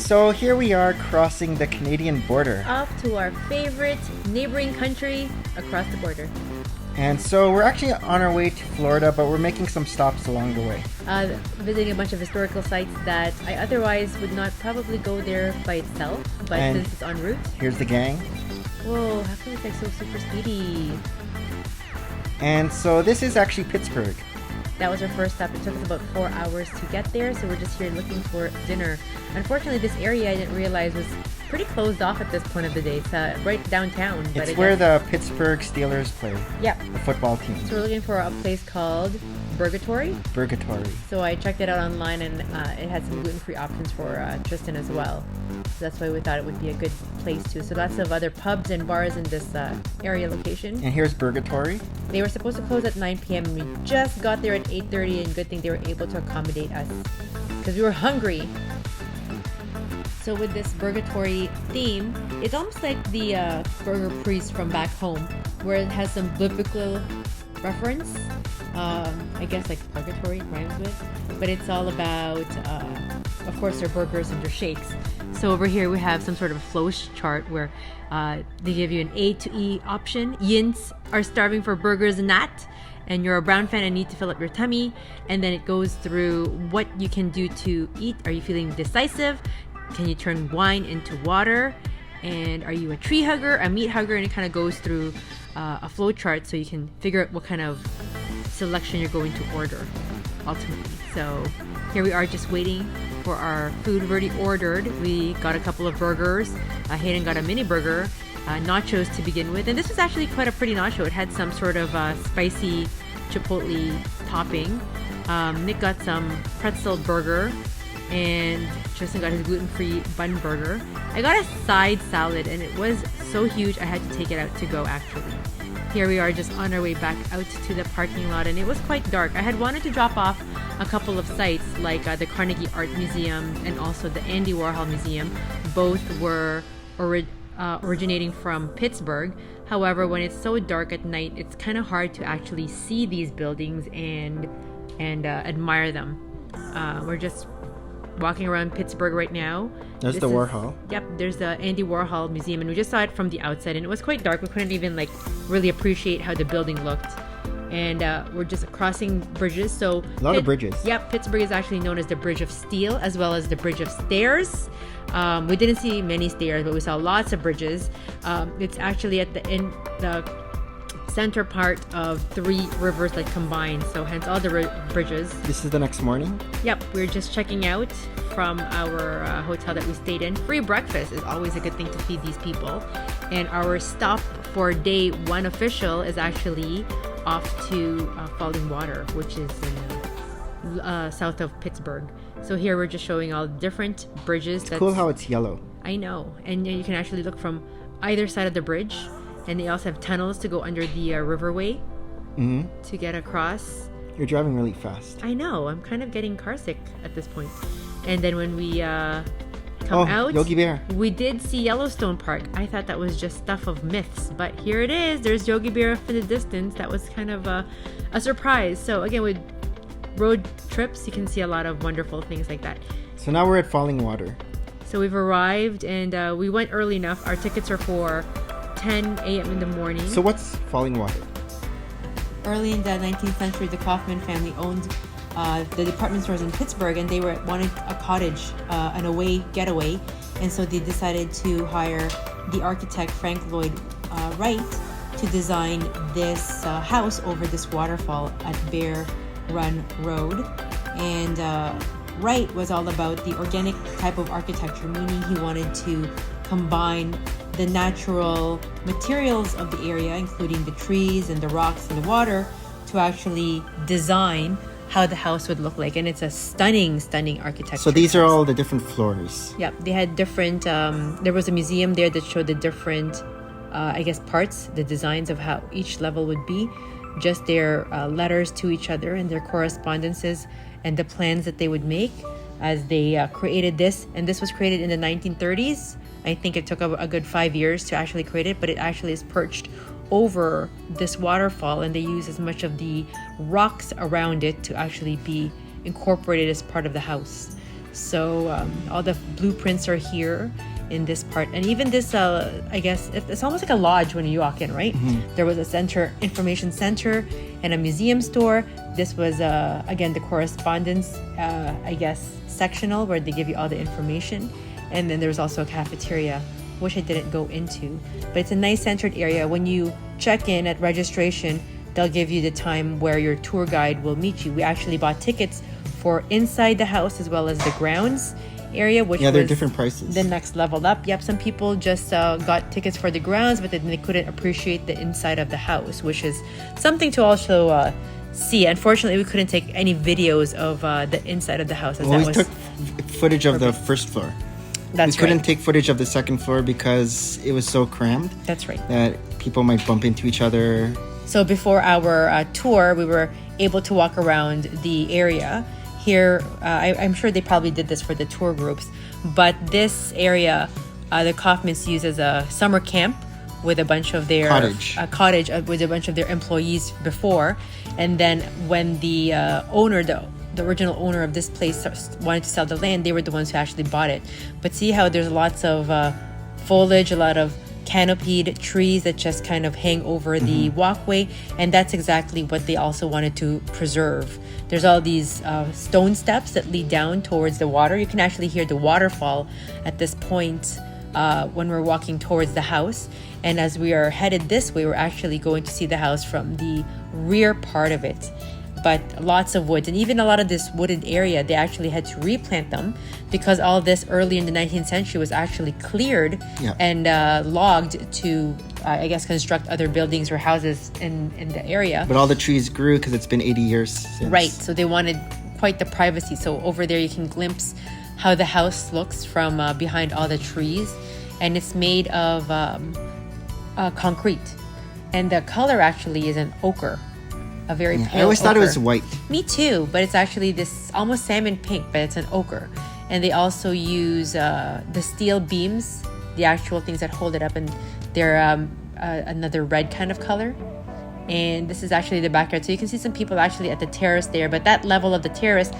So here we are crossing the Canadian border. Off to our favorite neighboring country across the border. And so we're actually on our way to Florida, but we're making some stops along the way. Visiting a bunch of historical sites that I otherwise would not probably go there by itself, but And since it's en route. Here's the gang. Whoa, how come it's like so super speedy? And so this is actually Pittsburgh. That was our first stop. It took us about 4 hours to get there, so we're just here looking for dinner. Unfortunately, this area I didn't realize was pretty closed off at this point of the day. It's right downtown. It's where the Pittsburgh Steelers play. Yep. The football team. So we're looking for a place called Burgatory. Burgatory. So I checked it out online, and it had some gluten-free options for Tristan as well. So that's why we thought it would be a good place too. So lots of other pubs and bars in this area location. And here's Burgatory. They were supposed to close at 9 p.m. and we just got there at 8:30, and good thing they were able to accommodate us because we were hungry. So with this Burgatory theme, it's almost like the Burger Priest from back home, where it has some biblical reference. I guess like purgatory rhymes with, but it's all about, of course, their burgers and their shakes. So over here we have some sort of flow chart where they give you an A to E option. Yins are starving for burgers and that, and you're a brown fan and need to fill up your tummy. And then it goes through what you can do to eat. Are you feeling decisive? Can you turn wine into water? And are you a tree hugger, a meat hugger? And it kind of goes through a flow chart so you can figure out what kind of selection you're going to order ultimately. So here we are just waiting for our food. We've already ordered. We got a couple of burgers. Hayden got a mini burger, nachos to begin with. And this was actually quite a pretty nacho. It had some sort of spicy chipotle topping. Nick got some pretzel burger, and Tristan got his gluten-free bun burger. I got a side salad, and it was so huge I had to take it out to go actually. Here we are just on our way back out to the parking lot, and it was quite dark. I had wanted to drop off a couple of sites like the Carnegie Art Museum and also the Andy Warhol Museum. Both were originating from Pittsburgh. However, when it's so dark at night, it's kind of hard to actually see these buildings and admire them. We're just walking around Pittsburgh right now. There's the Warhol. Yep, there's the Andy Warhol Museum, and we just saw it from the outside, and it was quite dark. We couldn't even really appreciate how the building looked. And we're just crossing bridges. So a lot of bridges. Yep, Pittsburgh is actually known as the Bridge of Steel as well as the Bridge of Stairs. We didn't see many stairs, but we saw lots of bridges. It's actually at the center part of 3 rivers that combine, so hence all the bridges. This is the next morning? Yep, we're just checking out from our hotel that we stayed in. Free breakfast is always a good thing to feed these people. And our stop for day 1 official is actually off to Fallingwater, which is in south of Pittsburgh. So here we're just showing all the different bridges. It's cool how it's yellow. I know, and you can actually look from either side of the bridge. And they also have tunnels to go under the riverway to get across. You're driving really fast. I know. I'm kind of getting car sick at this point. And then when we come out, Yogi Bear. We did see Yellowstone Park. I thought that was just stuff of myths, but here it is. There's Yogi Bear in the distance. That was kind of a surprise. So again, with road trips, you can see a lot of wonderful things like that. So now we're at Fallingwater. So we've arrived, and we went early enough. Our tickets are for 10 a.m. in the morning. So what's Fallingwater? Early in the 19th century, the Kaufman family owned the department stores in Pittsburgh, and they wanted a cottage, an away getaway, and so they decided to hire the architect Frank Lloyd Wright to design this house over this waterfall at Bear Run Road. And Wright was all about the organic type of architecture, meaning he wanted to combine the natural materials of the area, including the trees and the rocks and the water, to actually design how the house would look like. And it's a stunning architecture. So these are all the different floors. Yep, they had different, there was a museum there that showed the different, parts, the designs of how each level would be, just their letters to each other and their correspondences and the plans that they would make as they created this. And this was created in the 1930s. I think it took a good 5 years to actually create it, but it actually is perched over this waterfall, and they use as much of the rocks around it to actually be incorporated as part of the house. So all the blueprints are here in this part, and even this I guess it's almost like a lodge when you walk in, right? There was a information center and a museum store. This was again the correspondence I guess sectional, where they give you all the information, and then there's also a cafeteria, which I didn't go into, but it's a nice centered area. When you check in at registration, they'll give you the time where your tour guide will meet you. We actually bought tickets for inside the house as well as the grounds area, which they're was different prices. The next level up. Yep, some people just got tickets for the grounds, but then they couldn't appreciate the inside of the house, which is something to also see. Unfortunately, we couldn't take any videos of the inside of the house. As we took footage of the first floor. That's we couldn't right. take footage of the second floor because it was so crammed. That's right. That people might bump into each other. So before our tour, we were able to walk around the area. Here, I'm sure they probably did this for the tour groups, but this area, the Kaufmans use as a summer camp with a bunch of their cottage with a bunch of their employees before, and then when the owner, the original owner of this place wanted to sell the land, they were the ones who actually bought it. But see how there's lots of foliage, a lot of canopied trees that just kind of hang over the walkway, and that's exactly what they also wanted to preserve. There's all these stone steps that lead down towards the water. You can actually hear the waterfall at this point when we're walking towards the house. And as we are headed this way, we're actually going to see the house from the rear part of it. But lots of woods, and even a lot of this wooded area, they actually had to replant them because all this early in the 19th century was actually cleared and logged to, I guess, construct other buildings or houses in the area. But all the trees grew because it's been 80 years since. Right, so they wanted quite the privacy. So over there you can glimpse how the house looks from behind all the trees. And it's made of concrete. And the color actually is an ochre. A very pale I always thought it ochre. was white. Me too, but it's actually this almost salmon pink, but it's an ochre. And they also use the steel beams, the actual things that hold it up, and they're another red kind of color. And this is actually the backyard, so you can see some people actually at the terrace there, but that level of the terrace,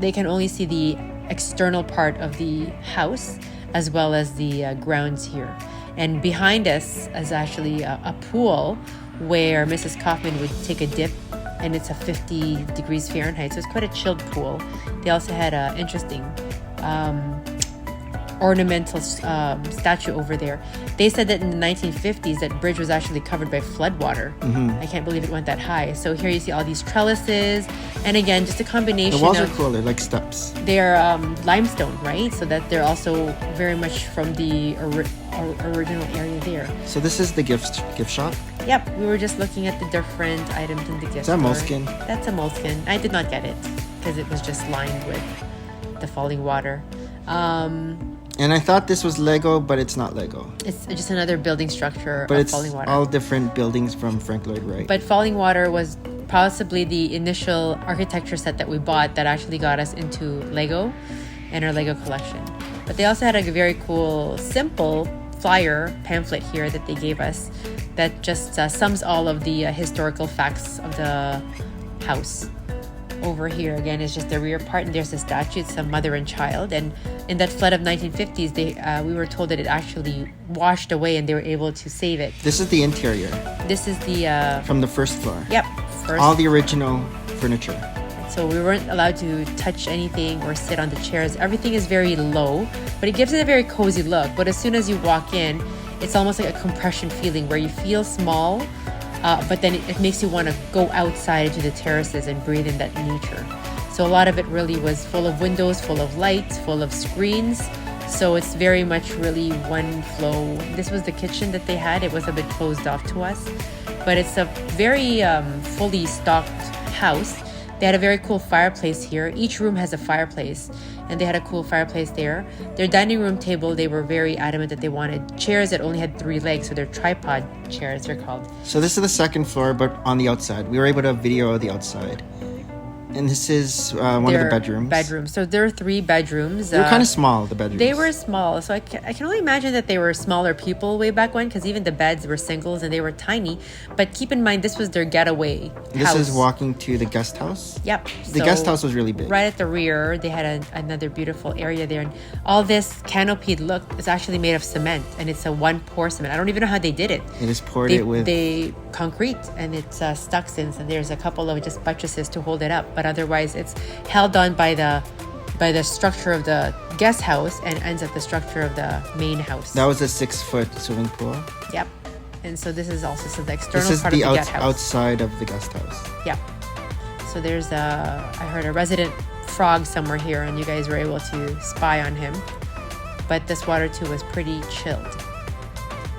they can only see the external part of the house as well as the grounds here. And behind us is actually a pool where Mrs. Kaufman would take a dip, and it's a 50 degrees Fahrenheit, so it's quite a chilled pool. They also had an interesting ornamental statue over there. They said that in the 1950s that bridge was actually covered by floodwater. I can't believe it went that high. So here you see all these trellises, and again, just a combination. The walls are cool. They're like steps. They're limestone, right? So that they're also very much from the original area there. So this is the gift shop? Yep, we were just looking at the different items in the gift store. Is that moleskin? That's a moleskin. I did not get it because it was just lined with the Fallingwater. And I thought this was Lego, but it's not Lego. It's just another building structure but of it's Fallingwater. all different buildings from Frank Lloyd Wright. But Fallingwater was possibly the initial architecture set that we bought that actually got us into Lego and our Lego collection. But they also had a very cool, simple flyer pamphlet here that they gave us that just sums all of the historical facts of the house. Over here again is just the rear part, and there's a statue. It's a mother and child, and in that flood of 1950s, we were told that it actually washed away, and they were able to save it. This is the interior. This is the from the first floor. Yep, first. All the original furniture. So we weren't allowed to touch anything or sit on the chairs. Everything is very low, but it gives it a very cozy look. But as soon as you walk in, it's almost like a compression feeling where you feel small, but then it makes you want to go outside into the terraces and breathe in that nature. So a lot of it really was full of windows, full of lights, full of screens. So it's very much really one flow. This was the kitchen that they had. It was a bit closed off to us, but it's a very fully stocked house. They had a very cool fireplace here. Each room has a fireplace, and they had a cool fireplace there. Their dining room table, they were very adamant that they wanted chairs that only had 3 legs, so they're tripod chairs, they're called. So this is the second floor, but on the outside. We were able to video the outside. And this is one of the their bedrooms. Bedrooms. So there are 3 bedrooms. They were kind of small, the bedrooms. They were small, so I can only imagine that they were smaller people way back when, because even the beds were singles and they were tiny. But keep in mind, this was their getaway This house. is walking to the guest house. Yep. The guest house was really big. Right at the rear, they had another beautiful area there. And all this canopied look is actually made of cement, and it's a 1-pour cement. I don't even know how they did it. They just poured They, it with... they concrete, and it's stuck since, and there's a couple of just buttresses to hold it up. But otherwise, it's held on by the structure of the guest house and ends at the structure of the main house. That was a 6-foot swimming pool. Yep. And so this is also the external This is part the of the guest house. outside of the guest house. Yep. So there's I heard a resident frog somewhere here, and you guys were able to spy on him. But this water too was pretty chilled.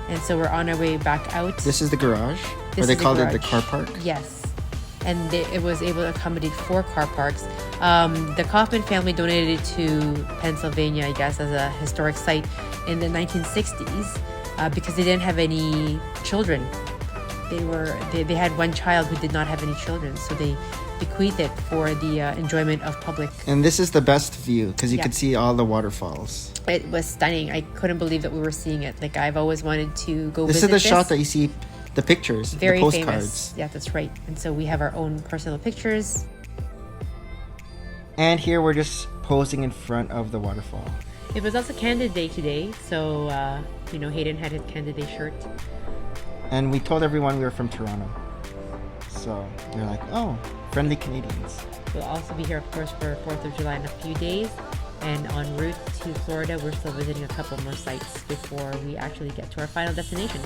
And so we're on our way back out. This is the garage, or they called it the car park. Yes. And it was able to accommodate 4 car parks. The Kaufman family donated it to Pennsylvania, I guess, as a historic site in the 1960s because they didn't have any children. They had 1 child who did not have any children, so they bequeathed it for the enjoyment of public. And this is the best view because you Yeah. could see all the waterfalls. It was stunning. I couldn't believe that we were seeing it. Like, I've always wanted to go This visit is the shot that you see, the pictures, Very the postcards. famous. Yeah, that's right. And so we have our own personal pictures. And here we're just posing in front of the waterfall. It was also Canada Day today, so Hayden had his Canada Day shirt. And we told everyone we were from Toronto. So they're like, oh, friendly Canadians. We'll also be here, of course, for 4th of July in a few days. And en route to Florida, we're still visiting a couple more sites before we actually get to our final destination.